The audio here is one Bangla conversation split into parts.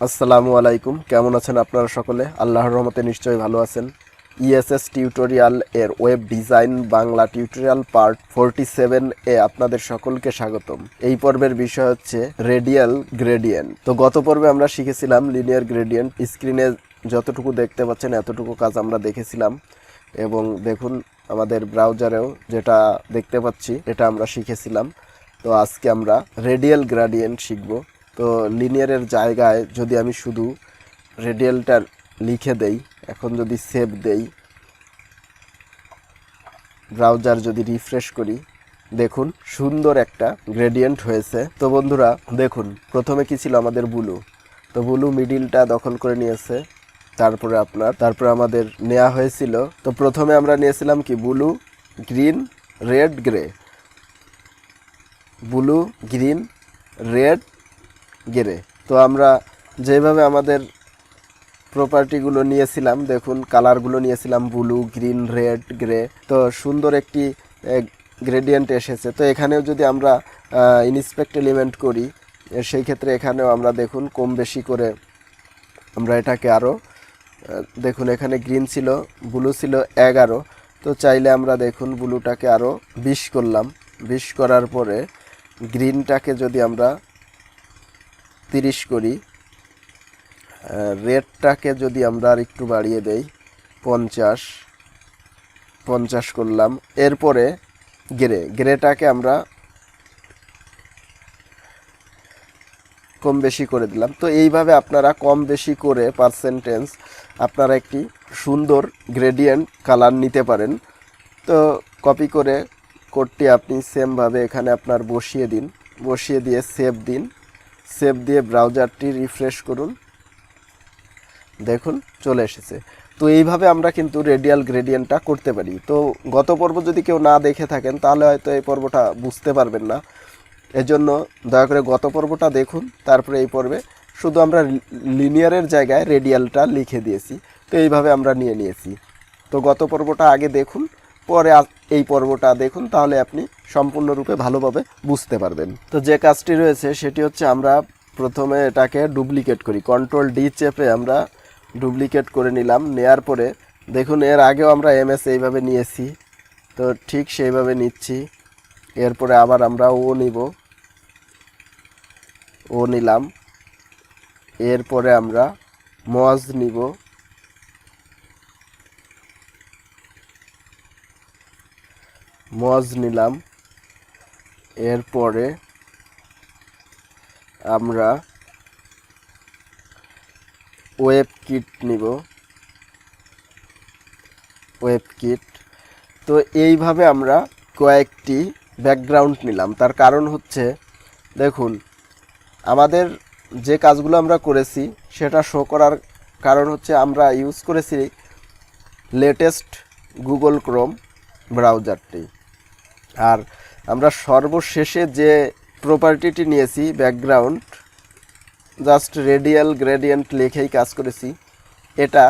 আসসালামু আলাইকুম, কেমন আছেন আপনারা সকলে? আল্লাহর রহমতে নিশ্চয়ই ভালো আছেন। ইএসএস টিউটোরিয়াল এর web design Bangla tutorial part 47 এ আপনাদের সকলকে স্বাগতম। এই পর্বের বিষয় হচ্ছে রেডিয়াল গ্রেডিয়েন্ট। তো গত পর্বে আমরা শিখেছিলাম লিনিয়ার গ্রেডিয়েন্ট। স্ক্রিনে যতটুকু দেখতে পাচ্ছেন এতটুকু কাজ আমরা দেখেছিলাম, এবং দেখুন আমাদের ব্রাউজারেও যেটা দেখতে পাচ্ছি এটা আমরা শিখেছিলাম। তো আজকে আমরা রেডিয়াল গ্রেডিয়েন্ট শিখব। তো লিনিয়ারের জায়গায় যদি আমি শুধু রেডিয়ালটা লিখে দেই, এখন যদি সেভ দেই, ব্রাউজার যদি রিফ্রেশ করি, দেখুন সুন্দর একটা গ্রেডিয়েন্ট হয়েছে। তো বন্ধুরা দেখুন, প্রথমে কি ছিল আমাদের ব্লু, তো ব্লু মিডিলটা দখল করে নিয়েছে। তারপরে আমাদের নেওয়া হয়েছিল, তো প্রথমে আমরা নিয়েছিলাম কি blue, green, red, grey. Blue, green, red, grey. তো আমরা যেভাবে আমাদের প্রপার্টিগুলো নিয়েছিলাম, দেখুন কালারগুলো নিয়েছিলাম ব্লু, গ্রিন, রেড, গ্রে। তো সুন্দর একটি গ্রেডিয়েন্ট এসেছে। তো এখানেও যদি আমরা ইন্সপেক্ট এলিমেন্ট করি, সেই ক্ষেত্রে এখানেও আমরা দেখুন কম বেশি করে আমরা এটাকে আরও দেখুন, এখানে গ্রিন ছিল, ব্লু ছিল 11। তো চাইলে আমরা দেখুন ব্লুটাকে আরও 20 করলাম। 20 করার পরে গ্রিনটাকে যদি আমরা 30 করি, রেডটাকে যদি আমরা আর একটু বাড়িয়ে দেই 50 করলাম। এরপরে গ্রেটাকে আমরা কম বেশি করে দিলাম। তো এইভাবে আপনারা কম বেশি করে পার্সেন্টেজ আপনারা একটি সুন্দর গ্রেডিয়েন্ট কালার নিতে পারেন। তো কপি করে কোডটি আপনি সেমভাবে এখানে আপনার বসিয়ে দিন, বসিয়ে দিয়ে সেভ দিন। সেভ দিয়ে ব্রাউজারটি রিফ্রেশ করুন, দেখুন চলে এসেছে। তো এইভাবে আমরা কিন্তু রেডিয়াল গ্রেডিয়েন্টটা করতে পারি। তো গত পর্ব যদি কেউ না দেখে থাকেন তাহলে হয়তো এই পর্বটা বুঝতে পারবেন না। এজন্য দয়া করে গত পর্বটা দেখুন, তারপরে এই পর্বে শুধু আমরা লিনিয়ারের জায়গায় রেডিয়ালটা লিখে দিয়েছি। তো এইভাবে আমরা নিয়ে নিয়েছি। তো গত পর্বটা আগে দেখুন, পরে এই পর্বটা দেখুন, তাহলে আপনি সম্পূর্ণরূপে ভালোভাবে বুঝতে পারবেন। তো যে কাজটি রয়েছে সেটি হচ্ছে আমরা প্রথমে এটাকে ডুপ্লিকেট করি। কন্ট্রোল ডি চেপে আমরা ডুপ্লিকেট করে নিলাম। নেয়ার পরে দেখুন এর আগেও আমরা এমএস এইভাবে নিয়েছি, তো ঠিক সেইভাবে নিচ্ছি। এরপরে আবার আমরা নিলাম। এরপরে আমরা মজ নিব, নিলাম। এরপরে আমরা ওয়েব কিট নিব, ওয়েব কিট। তো এইভাবে আমরা কয়েকটি ব্যাকগ্রাউন্ড নিলাম। তার কারণ হচ্ছে দেখুন আমাদের যে কাজগুলো আমরা করেছি সেটা শো করার কারণ হচ্ছে আমরা ইউজ করেছি লেটেস্ট গুগল ক্রোম ব্রাউজারটি। আর আমরা সর্বশেষে যে প্রপার্টিটি নিয়েছি ব্যাকগ্রাউন্ড, জাস্ট রেডিয়াল গ্রেডিয়েন্ট লিখেই কাজ করেছি। এটা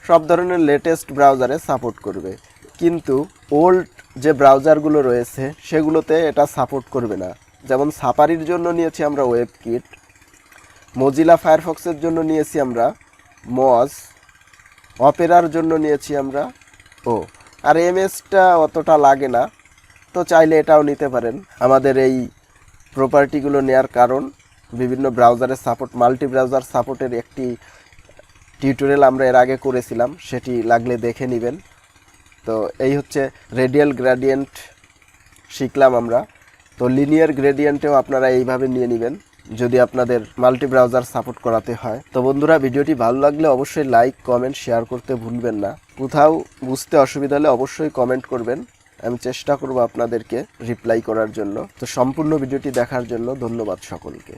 সব ধরনের লেটেস্ট ব্রাউজারে সাপোর্ট করবে, কিন্তু ওল্ড যে ব্রাউজারগুলো রয়েছে সেগুলোতে এটা সাপোর্ট করবে না। যেমন সাফারির জন্য নিয়েছি আমরা ওয়েব কিট, মজিলা ফায়ারফক্সের জন্য নিয়েছি আমরা মজ, অপেরার জন্য নিয়েছি আমরা আর এমএসটা অতটা লাগে না। তো চাইলে এটাও নিতে পারেন। আমাদের এই প্রপার্টিগুলো নেয়ার কারণ বিভিন্ন ব্রাউজারের সাপোর্ট, মাল্টি ব্রাউজার সাপোর্টের একটি টিউটোরিয়াল আমরা এর আগে করেছিলাম, সেটি লাগলে দেখে নেবেন। তো এই হচ্ছে রেডিয়াল গ্রেডিয়েন্ট শিখলাম আমরা। তো লিনিয়ার গ্রেডিয়েন্টেও আপনারা এইভাবে নিয়ে নেবেন যদি আপনাদের মাল্টি ব্রাউজার সাপোর্ট করাতে হয়। তো বন্ধুরা ভিডিওটি ভালো লাগলে অবশ্যই লাইক, কমেন্ট, শেয়ার করতে ভুলবেন না। কোথাও বুঝতে অসুবিধা হলে অবশ্যই কমেন্ট করবেন, আমি চেষ্টা করব আপনাদেরকে রিপ্লাই করার জন্য। তো সম্পূর্ণ ভিডিওটি দেখার জন্য ধন্যবাদ সকলকে।